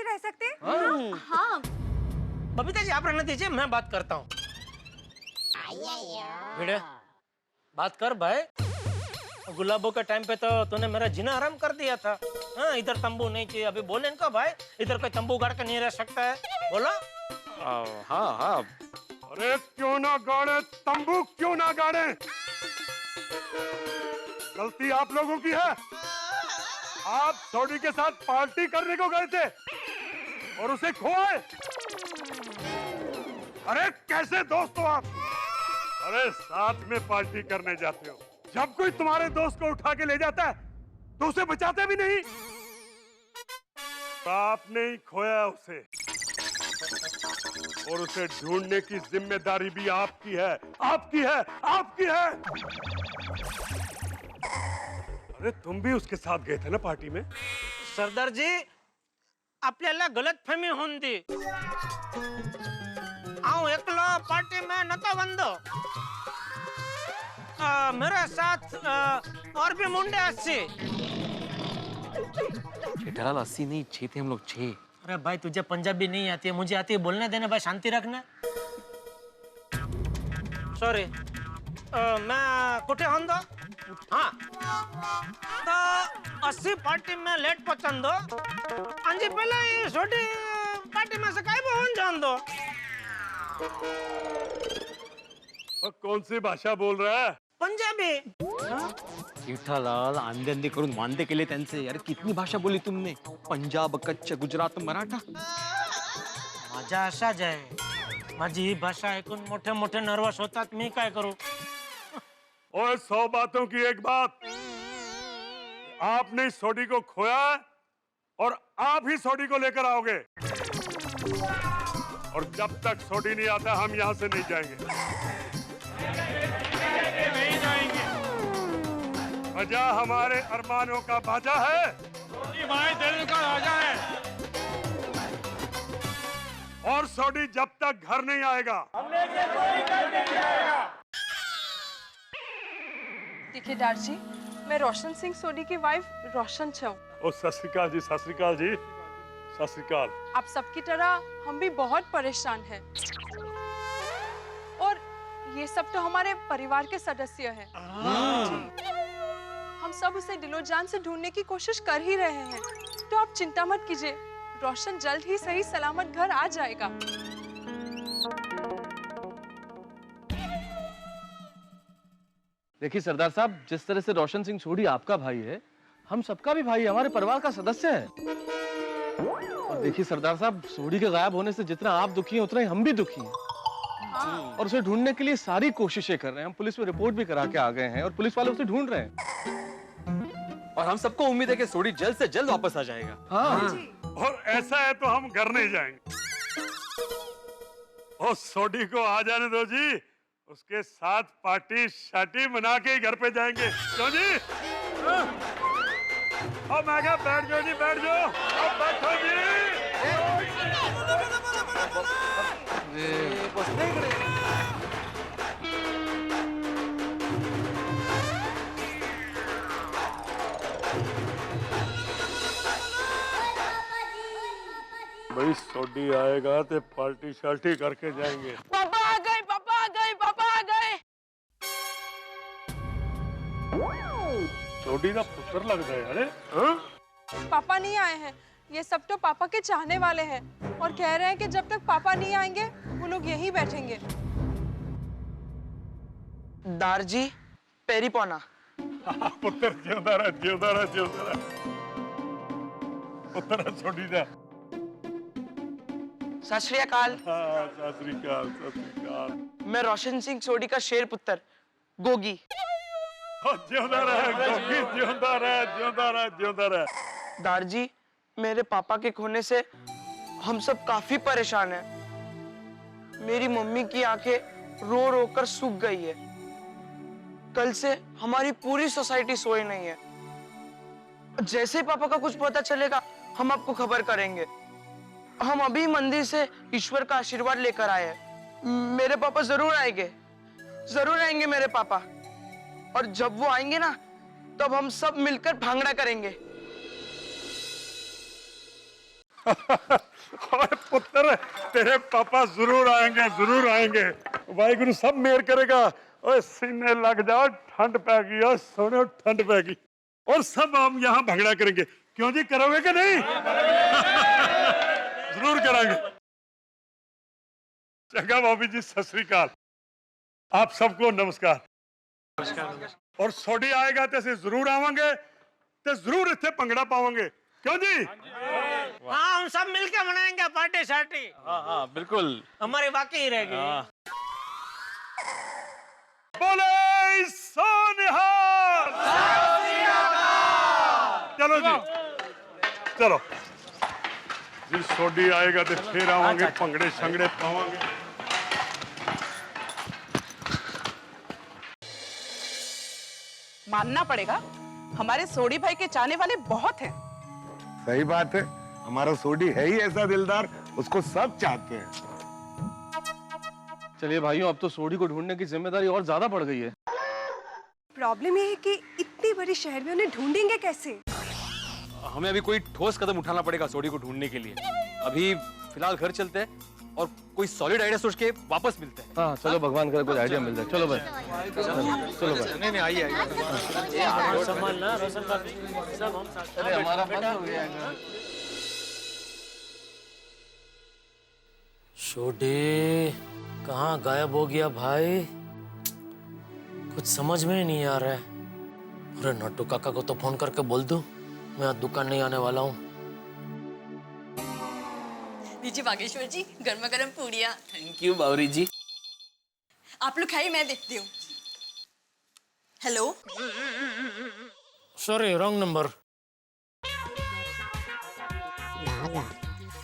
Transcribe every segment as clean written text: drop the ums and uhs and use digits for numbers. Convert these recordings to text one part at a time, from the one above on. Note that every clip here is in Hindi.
रह सकते? हाँ। बबीता जी आप रहने दीजिए, मैं बात करता हूँ। भिड़े बात कर भाई। गुलाबों के टाइम पे तो तूने मेरा जीना आराम कर दिया था। हाँ, इधर तंबू नहीं चाहिए, अभी बोले इनको भाई इधर कोई तंबू गाड़ के नहीं रह सकता है, बोला? हाँ हाँ। अरे क्यों ना गाड़े तंबू, क्यों ना गाड़े? गलती आप लोगों की है। आप सोडी के साथ पार्टी करने को गए थे और उसे खोए। अरे कैसे दोस्त हो आप? अरे साथ में पार्टी करने जाते हो, जब कोई तुम्हारे दोस्त को उठा के ले जाता है तो उसे बचाते भी नहीं। आपने ही खोया उसे और उसे ढूंढने की जिम्मेदारी भी आपकी है, आपकी है, आपकी है। अरे तुम भी उसके साथ गए थे ना पार्टी में? सरदार जी आपल्याला गलतफहमी होऊन दी। आऊं एकलो पार्टी में नतो बंदो। मेरे साथ और भी मुंडे अच्छे। जेठालाल 80 नहीं 6 थे हम लोग, 6। अरे भाई तुझे पंजाबी नहीं आती है, मुझे आती है, बोलने देना भाई, शांति रखना। सॉरी मैं कुठे होंदो? हाँ तो 80 पार्टी में लेट पहुंचन दो। अंजी पहले ये छोटी पार्टी में से काई पहुंच जान दो। कौन सी भाषा बोल रहा है? पंजाबी। जेठालाल आंधे अंधे करून वांदे केले त्यांचे। यार कितनी भाषा बोली तुमने? पंजाब, कच्छ, गुजरात, मराठा। माझा असा जाय, माझी ही भाषा ऐकून मोठे मोठे नर्वस होतात, मी काय करू? और 100 बातों की एक बात, आपने सोडी को खोया और आप ही सोडी को लेकर आओगे। और जब तक सोडी नहीं आता हम यहाँ से नहीं जाएंगे। नहीं जाएंगे। वजह हमारे अरमानों का बाजा है, हमारे दिल का राजा है। और सोडी जब तक घर नहीं आएगा देखिए डार जी, मैं रोशन सिंह सोडी की वाइफ रोशन छऊ। ओ सत श्री अकाल जी, सत श्री अकाल जी, सत श्री अकाल। आप सबकी तरह हम भी बहुत परेशान हैं। और ये सब तो हमारे परिवार के सदस्य हैं। हम सब उसे दिलो जान से ढूंढने की कोशिश कर ही रहे हैं, तो आप चिंता मत कीजिए, रोशन जल्द ही सही सलामत घर आ जाएगा। देखिए सरदार साहब, जिस तरह से रोशन सिंह सोडी आपका भाई है, हम सबका भी भाई है, हमारे परिवार का सदस्य है। और देखिए सरदार साहब, सोडी के गायब होने से जितना आप दुखी हैं उतना ही हम भी दुखी हैं। और उसे ढूंढने के लिए सारी कोशिशें कर रहे हैं। हम पुलिस में रिपोर्ट भी करा के आ गए हैं और पुलिस वाले उसे ढूंढ रहे हैं। और हम सबको उम्मीद है कि सोडी जल्द से जल्द वापस आ जाएगा। हाँ। और ऐसा है तो हम घर नहीं जाएंगे। और सोडी को आ जाने दो जी, उसके साथ पार्टी शाटी मना के ही घर पे जाएंगे। क्यों जी? अब मैं क्या, बैठ जाओ जी, बैठ जाओ। अब बैठो जी। भाई सोडी आएगा तो पार्टी शाल्टी करके जाएंगे। पापा आ गए, पापा आ गए, पापा आ गए। सोडी का पुत्र लगता है। अरे हाँ? पापा नहीं आए हैं, ये सब तो पापा के चाहने वाले हैं और कह रहे हैं कि जब तक पापा नहीं आएंगे वो लोग यहीं बैठेंगे। दारजी पेरी पौना। पुत्र जिंदा रह, जिंदा रह, जिंदा रह। पुत्र सोडी दा। सत श्री अकाल। हाँ, सत श्री अकाल, सत श्री अकाल। मैं रोशन सिंह सोडी का शेर पुत्र गोगी। जिंदा रह गोगी, जिंदा रह, जिंदा रह, जिंदा रह। दारजी, मेरे पापा के खोने से हम सब काफी परेशान हैं। मेरी मम्मी की आंखें रो रो कर सूख गई है। कल से हमारी पूरी सोसाइटी सोई नहीं है। जैसे ही पापा का कुछ पता चलेगा हम आपको खबर करेंगे। हम अभी मंदिर से ईश्वर का आशीर्वाद लेकर आए हैं। मेरे पापा जरूर आएंगे, जरूर आएंगे मेरे पापा। और जब वो आएंगे ना, तब हम सब मिलकर भांगड़ा करेंगे। ओए पुत्र, तेरे पापा जरूर आएंगे। वाहिगुरु सब मेहर करेगा। ओए सीने लग जाओ, ठंड पै गई। ओए सोने, ठंड पै गई। और सब हम यहाँ भंगड़ा करेंगे। क्यों जी, करोगे कि नहीं? जरूर करांगे। चंगा भाभी जी, सत श्री अकाल। आप सबको नमस्कार। और सोडी आएगा तो असीं जरूर आवांगे ते जरूर इत्थे भंगड़ा पावांगे। क्यों जी? हाँ, हम सब मिलके मनाएंगे पार्टी शार्टी। हाँ बिल्कुल, हमारी बाकी रहेगी। बोले सोनिहाल। चलो जी, चलो जी। सोडी आएगा तो फिर आवांगे, भंगड़े शंगड़े पावांगे। मानना पड़ेगा, हमारे सोडी भाई के चाहने वाले बहुत हैं। सही बात है, हमारा सोडी है ही ऐसा दिलदार, उसको सब चाहते हैं। चलिए भाइयों, अब तो सोडी को ढूंढने की जिम्मेदारी और ज्यादा बढ़ गई है। प्रॉब्लम ये है कि इतनी बड़ी शहर में उन्हें ढूंढेंगे कैसे? हमें अभी कोई ठोस कदम उठाना पड़ेगा सोडी को ढूंढने के लिए। अभी फिलहाल घर चलते हैं और कोई सॉलिड आइडिया सोच के वापस मिलते हैं। हाँ चलो, भगवान करे कुछ आइडिया मिल जाए। चलो भाई, चलो भाई। नहीं आइए संभालना रोशन बाबू, सब हम साथ। अरे हमारा बंद हो गया है। छोटे कहाँ गायब हो गया भाई? कुछ समझ में ही नहीं आ रहा है। अरे नट्टू काका को तो फोन करके बोल दूं मैं आज दुकान नहीं आने वाला हूँ। लीजिए बागेश्वर जी, गर्मा गर्म पूड़ियाँ। थैंक यू बावरी जी। आप लोग खाइए, मैं देखती हूँ। Hello, sorry, wrong number.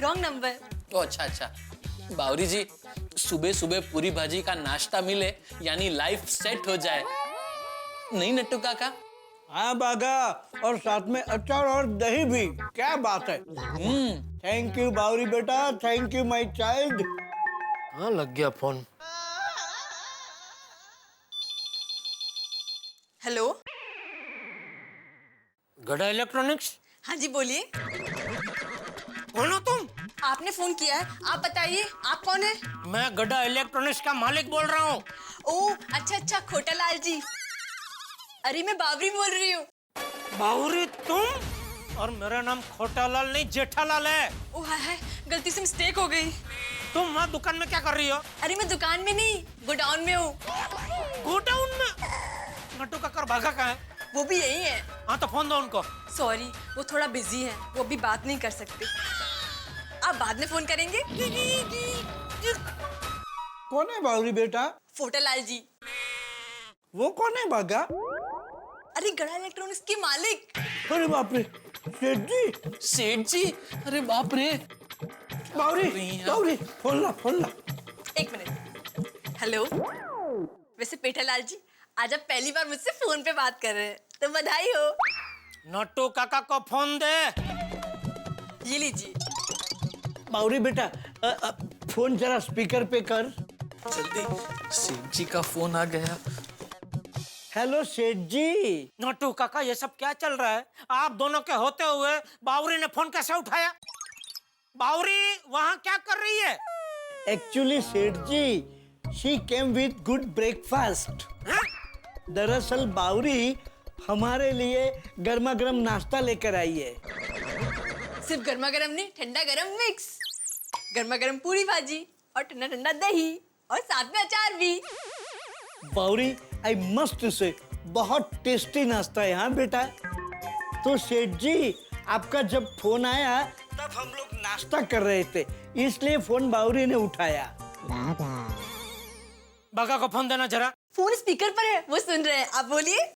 Wrong number. तो अच्छा, बावरी जी, सुबह सुबह पूरी भाजी का नाश्ता मिले यानी लाइफ सेट हो जाए। नहीं नट्टू काका? हाँ बागा, और साथ में अचार और दही भी। क्या बात है। थैंक यू बावरी बेटा, थैंक यू माय चाइल्ड। हाँ, लग गया फोन। हेलो, गड़ा इलेक्ट्रॉनिक्स। हाँ जी बोलिए। कौन हो तुम? आपने फोन किया है, आप बताइए आप कौन है? मैं गड़ा इलेक्ट्रॉनिक्स का मालिक बोल रहा हूँ। ओह अच्छा, खोटालाल जी। अरे मैं बावरी बोल रही हूँ। बावरी तुम? और मेरा नाम खोटालाल नहीं जेठालाल है। ओह हाय, गलती से मिस्टेक हो गई। तुम वहाँ दुकान में क्या कर रही हो? अरे मैं दुकान में नहीं, गोडाउन में हूँ। गोडाउन में? नट्टू काका भागा कहाँ है? वो भी यही है। हाँ तो फोन दो उनको। सॉरी, वो थोड़ा बिजी है, वो अभी बात नहीं कर सकते। आप बाद में फोन करेंगे? कौन है बावरी बेटा? फोटालाल जी। वो कौन है बागा? अरे गड़ा इलेक्ट्रॉनिक्स के मालिक। अरे बाप रे, सेठ जी। सेठ जी? अरे बाप रे। बावरी, फोन ला। एक मिनट। हेलो, वैसे पेठालाल जी, आज आप पहली बार मुझसे फोन पे बात कर रहे हैं, तो बधाई हो। नट्टू काका को फोन दे। ये लीजिए। बावरी बेटा, फोन जरा स्पीकर पे कर। जल्दी, सेठ जी का फोन आ गया। हेलो सेठ जी। नट्टू काका, ये सब क्या चल रहा है? आप दोनों के होते हुए बावरी ने फोन कैसे उठाया? बावरी वहाँ क्या कर रही है? Actually Seth ji, she came with good breakfast. दरअसल बावरी हमारे लिए गर्मा गर्म नाश्ता लेकर आई है। सिर्फ गर्मा गर्म नहीं, ठंडा गरम मिक्स। गर्मा गर्म पूरी भाजी और ठंडा ठंडा दही और साथ में अचार भी। बावरी, आई मस्ट से बहुत टेस्टी नाश्ता है। हाँ बेटा। तो सेठ जी, आपका जब फोन आया तब हम लोग नाश्ता कर रहे थे, इसलिए फोन बावरी ने उठाया। बागा को फोन देना जरा। फोन स्पीकर पर है, वो सुन रहे हैं। आप बोलिए।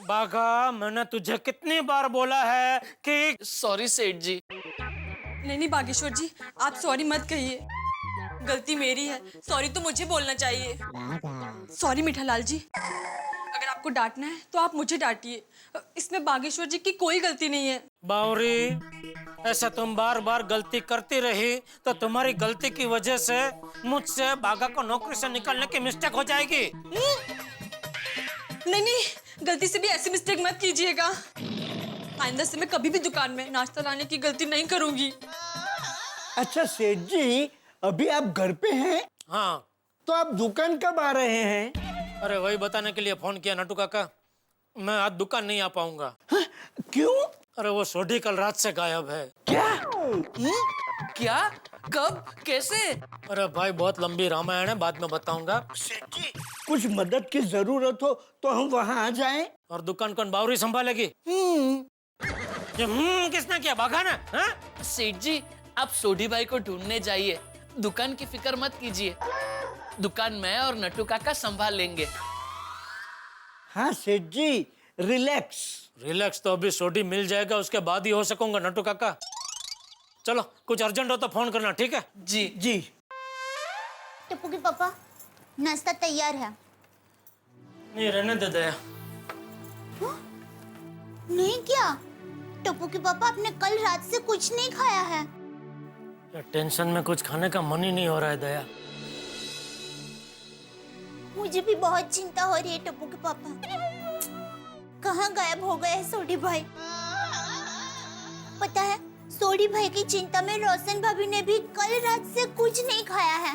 बागा, मैंने तुझे कितनी बार बोला है कि सॉरी सेठ जी। नहीं बागेश्वर जी, आप सॉरी मत कहिए, गलती मेरी है। सॉरी तो मुझे बोलना चाहिए। सॉरी मीठालाल जी, अगर आपको डांटना है तो आप मुझे डांटिए, इसमें बागेश्वर जी की कोई गलती नहीं है। बावरी, ऐसा तुम बार बार गलती करती रही तो तुम्हारी गलती की वजह से मुझसे बागा को नौकरी से निकालने की मिस्टेक हो जाएगी। नहीं, गलती से भी ऐसी मिस्टेक मत कीजिएगा। आइंदा से मैं कभी भी दुकान में नाश्ता लाने की गलती नहीं करूंगी। अच्छा सेठ जी, अभी आप घर पे हैं? हाँ। तो आप दुकान कब आ रहे हैं? अरे वही बताने के लिए फोन किया नटू काका, मैं आज दुकान नहीं आ पाऊंगा। हाँ? क्यों? अरे वो सोडी कल रात से गायब है। क्या? क्या? कब? कैसे? अरे भाई बहुत लंबी रामायण है, बाद में बताऊंगा। सेठ जी, कुछ मदद की जरूरत हो तो हम वहाँ आ जाएं? और दुकान कौन बावरी संभालेगी? ये किसने किया? भागा ना? हाँ? सेठ जी, आप सोडी भाई को ढूंढने जाइए, दुकान की फिक्र मत कीजिए, दुकान मैं और नटू काका संभाल लेंगे। हाँ सेठ जी, रिलैक्स। रिलैक्स तो अभी सोडी मिल जाएगा, उसके बाद ही हो सकूंगा नटू काका। चलो, कुछ अर्जेंट हो तो फोन करना, ठीक है? जी जी। टप्पू के पापा, नाश्ता तैयार है। नहीं, रहने दे दया। नहीं क्या? टप्पू के पापा, आपने कल रात से कुछ नहीं खाया है। या टेंशन में कुछ खाने का मन ही नहीं हो रहा है दया। मुझे भी बहुत चिंता हो रही है टप्पू के पापा। कहाँ गायब हो गए सोडी भाई? पता है, सोडी भाई की चिंता में रोशन भाभी ने भी कल रात से कुछ नहीं खाया है।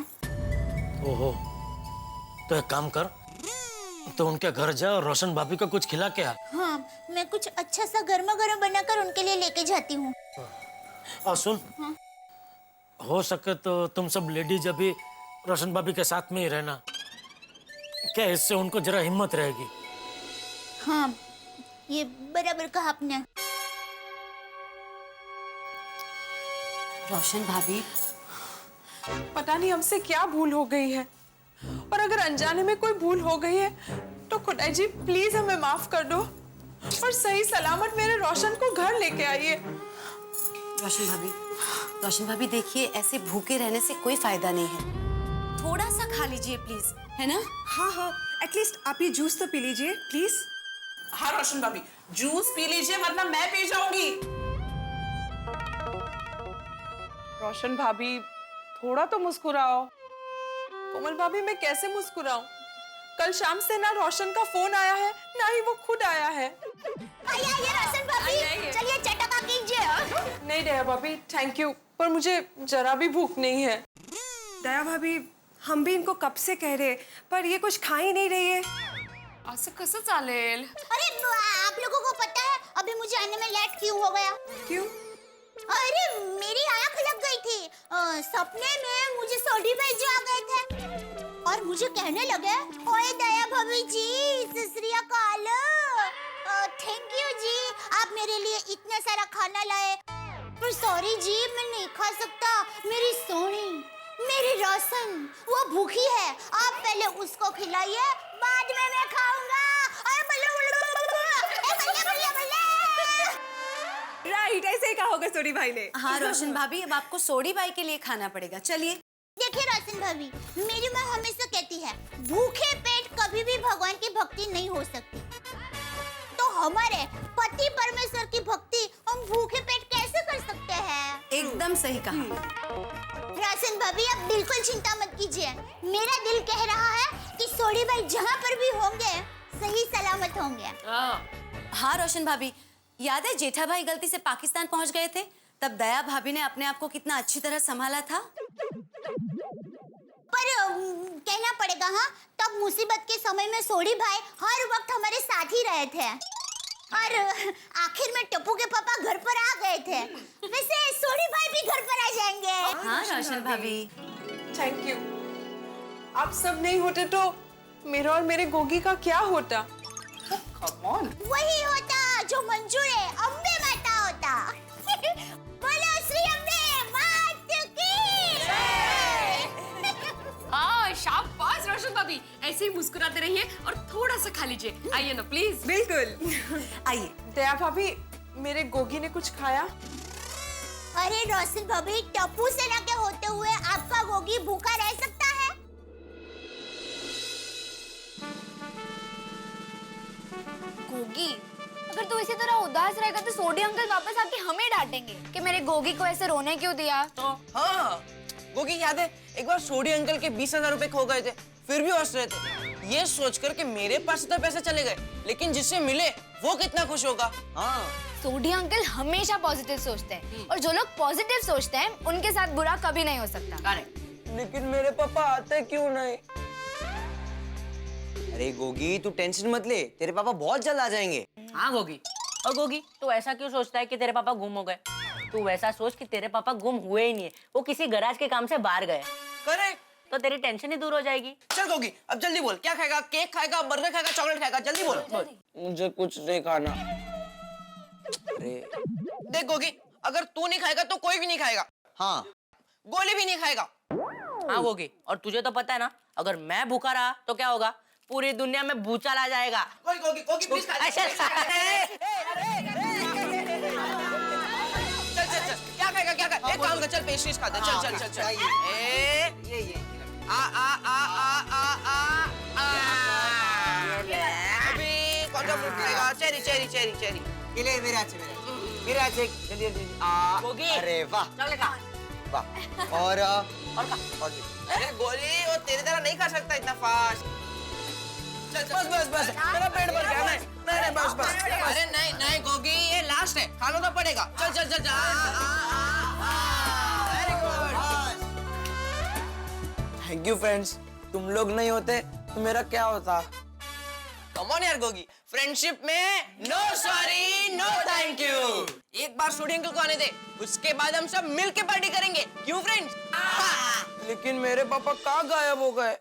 ओहो, तो एक काम कर, तो उनके घर जा और रोशन भाभी को कुछ खिला के आ। हाँ, मैं कुछ अच्छा सा गर्मा गर्म बनाकर उनके लिए लेके जाती हूँ। और सुन, हाँ? हो सके तो तुम सब लेडीज अभी रोशन भाभी के साथ में ही रहना, क्या इससे उनको जरा हिम्मत रहेगी। हाँ, ये बराबर कहा आपने। रोशन भाभी, पता नहीं हमसे क्या भूल हो गई है, और अगर अनजाने में कोई भूल हो गई है तो खुदाई जी प्लीज हमें माफ कर दो और सही सलामत मेरे रोशन को घर लेके आइए। रोशन भाभी देखिए, ऐसे भूखे रहने से कोई फायदा नहीं है, थोड़ा सा खा लीजिए प्लीज, है ना? हाँ हाँ, एटलीस्ट आप ये जूस तो पी लीजिए प्लीज। हाँ रोशन भाभी, जूस पी लीजिए वरना मैं पी जाऊंगी। रोशन भाभी, थोड़ा तो मुस्कुराओ। कोमल भाभी, मैं कैसे मुस्कुराऊं? कल शाम से ना रोशन का फोन आया है, ना ही वो खुद आया है। आइए रोशन भाभी, चलिए चटका कीजिए। नहीं दया भाभी, थैंक यू, पर मुझे जरा भी भूख नहीं है। दया भाभी, हम भी इनको कब से कह रहे, पर ये कुछ खा ही नहीं रही है। असं कसं चालेल? अरे आप लोगों को पता है अभी मुझे आने में लेट क्यों हो गया? क्यों? अरे मेरी आंख लग गई थी, सपने में मुझे सोडी भाई जो आ गए थे और मुझे कहने लगे, ओए दया भाभी जी, सत श्री अकाल, थैंक यू जी, आप मेरे लिए इतना सारा खाना लाए, पर सॉरी जी मैं नहीं खा सकता, मेरी सोनी, मेरी रोशन वो भूखी है, आप पहले उसको खिलाइए, बाद में मैं खाऊंगा। राइट, ऐसे ही कहा होगा सोडी भाई ने। हाँ रोशन भाभी, अब आपको सोडी भाई के लिए खाना पड़ेगा, चलिए। देखिए रोशन भाभी, मेरी माँ हमेशा कहती है, भूखे पेट कभी भी भगवान की भक्ति नहीं हो सकती, तो हमारे पति परमेश्वर की भक्ति हम भूखे पेट कैसे कर सकते हैं? एकदम सही कहा। रोशन भाभी, आप बिल्कुल चिंता मत कीजिए, मेरा दिल कह रहा है कि सोडी भाई जहाँ पर भी होंगे सही सलामत होंगे। हाँ रोशन भाभी, याद है जेठा भाई गलती से पाकिस्तान पहुंच गए थे, तब दया भाभी ने अपने आप को कितना अच्छी तरह संभाला था। पर कहना पड़ेगा, हाँ, तब मुसीबत के समय में सोडी भाई हर वक्त हमारे साथ ही रहे थे, और आखिर में टप्पू के पापा घर पर आ गए थे, वैसे सोडी भाई भी घर पर आ जाएंगे। हाँ रोशन भाभी, थैंक यू। आप सब नहीं होते तो मेरा और मेरे गोगी का क्या होता? वही होता जो मंजूर है, अम्बे माता होता। बोलो श्री अम्बे मात की जय। हाँ, शाबाश रोशन भाभी, ऐसे ही मुस्कुराते रहिए और थोड़ा सा खा लीजिए, आइए ना प्लीज। बिल्कुल, आइए। दया भाभी, मेरे गोगी ने कुछ खाया? अरे रोशन भाभी, टप्पू सेना के होते हुए आपका गोगी भूखा रह सकता है? गोगी, अगर तू इसी तरह उदास रहेगा तो सोडी अंकल वापस आके हमें डांटेंगे कि मेरे गोगी को ऐसे रोने क्यों दिया। तो हाँ, गोगी याद है एक बार सोडी अंकल के 20,000 रुपए खो गए थे, फिर भी हंस रहे थे। ये सोचकर कि मेरे पास तो पैसे चले गए, लेकिन जिससे मिले वो कितना खुश होगा। हाँ, सोडी अंकल हमेशा पॉजिटिव सोचते हैं और जो लोग पॉजिटिव सोचते हैं उनके साथ बुरा कभी नहीं हो सकता। लेकिन मेरे पापा आते क्यों नहीं? अरे गोगी तू टेंशन मत ले, तेरे पापा बहुत जल्द आ जाएंगे। हाँ गोगी, और गोगी तू ऐसा क्यों सोचता है कि तेरे पापा गुम हो गए? तू वैसा सोच कि तेरे पापा गुम हुए ही नहीं है, वो किसी गैराज के काम से बाहर गए। करेक्ट, तो तेरी टेंशन ही दूर हो जाएगी। चल गोगी अब जल्दी बोल, क्या खाएगा? केक खाएगा, बर्गर खाएगा, चॉकलेट खाएगा? जल्दी बोल। मुझे कुछ नहीं खाना। अरे देख गोगी, अगर तू नहीं खाएगा तो कोई भी नहीं खाएगा। हाँ, गोली भी नहीं खाएगा। हाँ गोगी, और तुझे तो पता है ना, अगर मैं भूखा रहा तो क्या होगा? पूरी दुनिया में भूचाल आ जाएगा। गोगी प्लीज खा। चल क्या खाएगा? क्या खाएगा? एक काम कर, चल पेस्ट्रीज खाते। चल ये अभी कौन सा फ्रूट खाएगा? चेरी। ये ले मेरे हाथ से जल्दी। गोगी, अरे वाह चल खा। वाह। और अरे गोली वो तेरी तरह नहीं खा सकता इतना फास्ट। चल बस मेरा पेट भर गया। नहीं बस। अरे नहीं गोगी, ये लास्ट है, खाना तो पड़ेगा। चल very good. Thank you friends, तुम लोग नहीं होते तो मेरा क्या होता? कम ऑन यार गोगी, फ्रेंडशिप में no sorry no thank you. एक बार सोडी अंकल को आने दे, उसके बाद हम सब मिल के पार्टी करेंगे। क्यों फ्रेंड्स? लेकिन मेरे पापा कहाँ गायब हो गए?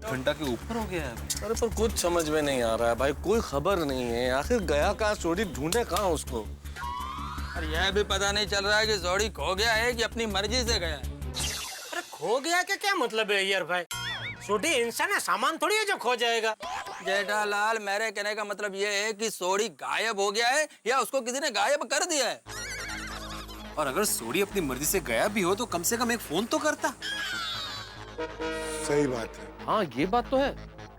घंटा के ऊपर हो गया है। अरे पर कुछ समझ में नहीं आ रहा है भाई, कोई खबर नहीं है। आखिर गया कहाँ सोडी? ढूंढे कहाँ उसको? और यह भी पता नहीं चल रहा है कि सोडी खो गया है कि अपनी मर्जी से गया है। अरे खो गया के क्या मतलब है यार भाई? सोडी इंसान है, सामान थोड़ी है जो खो जाएगा। जेठालाल, मेरे कहने का मतलब ये है कि सोडी गायब हो गया है या उसको किसी ने गायब कर दिया है। और अगर सोडी अपनी मर्जी से गया भी हो तो कम से कम एक फोन तो करता। सही बात है। हाँ ये बात तो है,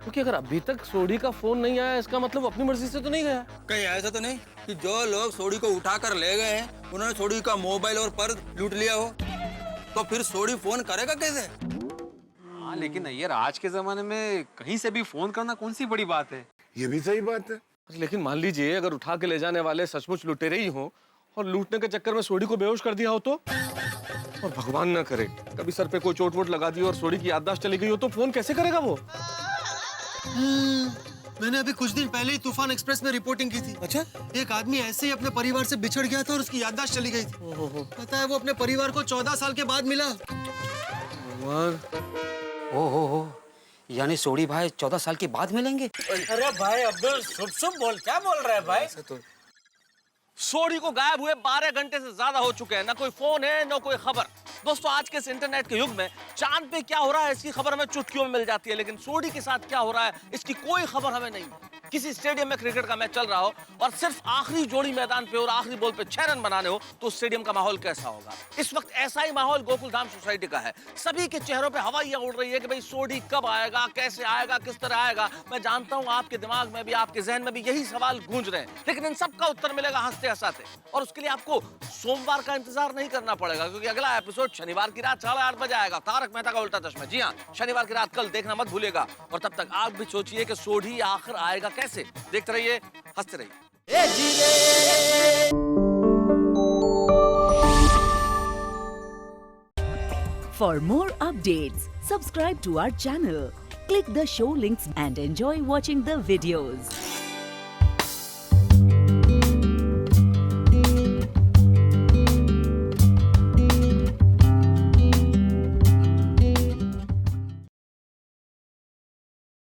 क्योंकि अगर अभी तक सोडी का फोन नहीं आया इसका मतलब अपनी मर्जी से तो नहीं गया। कहीं ऐसा तो नहीं कि जो लोग सोडी को उठाकर ले गए हैं उन्होंने सोडी का मोबाइल और पर्स लूट लिया हो? तो फिर सोडी फोन करेगा कैसे? हाँ लेकिन यार आज के जमाने में कहीं से भी फोन करना कौन सी बड़ी बात है? ये भी सही बात है। लेकिन मान लीजिए अगर उठा के ले जाने वाले सचमुच लुटेरे ही हो और लूटने के चक्कर में सोडी को बेहोश कर दिया हो तो? और भगवान ना करे कभी सर पे कोई चोट वोट लगा दी और सोडी की याददाश्त चली गई हो तो फोन कैसे करेगा वो? मैंने अभी कुछ दिन पहले ही तूफान एक्सप्रेस में रिपोर्टिंग की थी। अच्छा? एक आदमी ऐसे ही अपने परिवार से बिछड़ गया था और उसकी याददाश्त चली गई थी। पता है वो अपने परिवार को 14 साल के बाद मिला। ओहो, यानी सोडी भाई 14 साल के बाद मिलेंगे? अरे भाई अब्दुल शुभ बोल, क्या बोल रहा है भाई? सोडी को गायब हुए 12 घंटे से ज्यादा हो चुके हैं, ना कोई फोन है ना कोई खबर। दोस्तों आज के इस इंटरनेट के युग में चांद पे क्या हो रहा है इसकी खबर हमें चुटकियों में मिल जाती है, लेकिन सोडी के साथ क्या हो रहा है इसकी कोई खबर हमें नहीं। किसी स्टेडियम में क्रिकेट का मैच चल रहा हो और सिर्फ आखिरी जोड़ी मैदान पे और आखिरी बॉल पे 6 रन बनाने हो तो स्टेडियम का माहौल कैसा होगा? इस वक्त ऐसा ही माहौल गोकुलधाम सोसाइटी का है। सभी के चेहरों पे हवाइयां उड़ रही है कि भाई सोडी कब आएगा, कैसे आएगा, किस तरह आएगा। मैं जानता हूं आपके दिमाग में भी, आपके जहन में भी यही सवाल गूंज रहे हैं, लेकिन इन सब का उत्तर मिलेगा हंसते हंसाते। और उसके लिए आपको सोमवार का इंतजार नहीं करना पड़ेगा, क्योंकि अगला एपिसोड शनिवार की रात 8:30 बजे आएगा। तारक मेहता का उल्टा चश्मा। जी हाँ, शनिवार की रात कल देखना मत भूलिएगा। और तब तक आप भी सोचिए कि सोडी आखिर आएगा कैसे। देखते रहिए, हंसते रहिए। For more updates, subscribe to our channel, click the show links and enjoy watching the videos.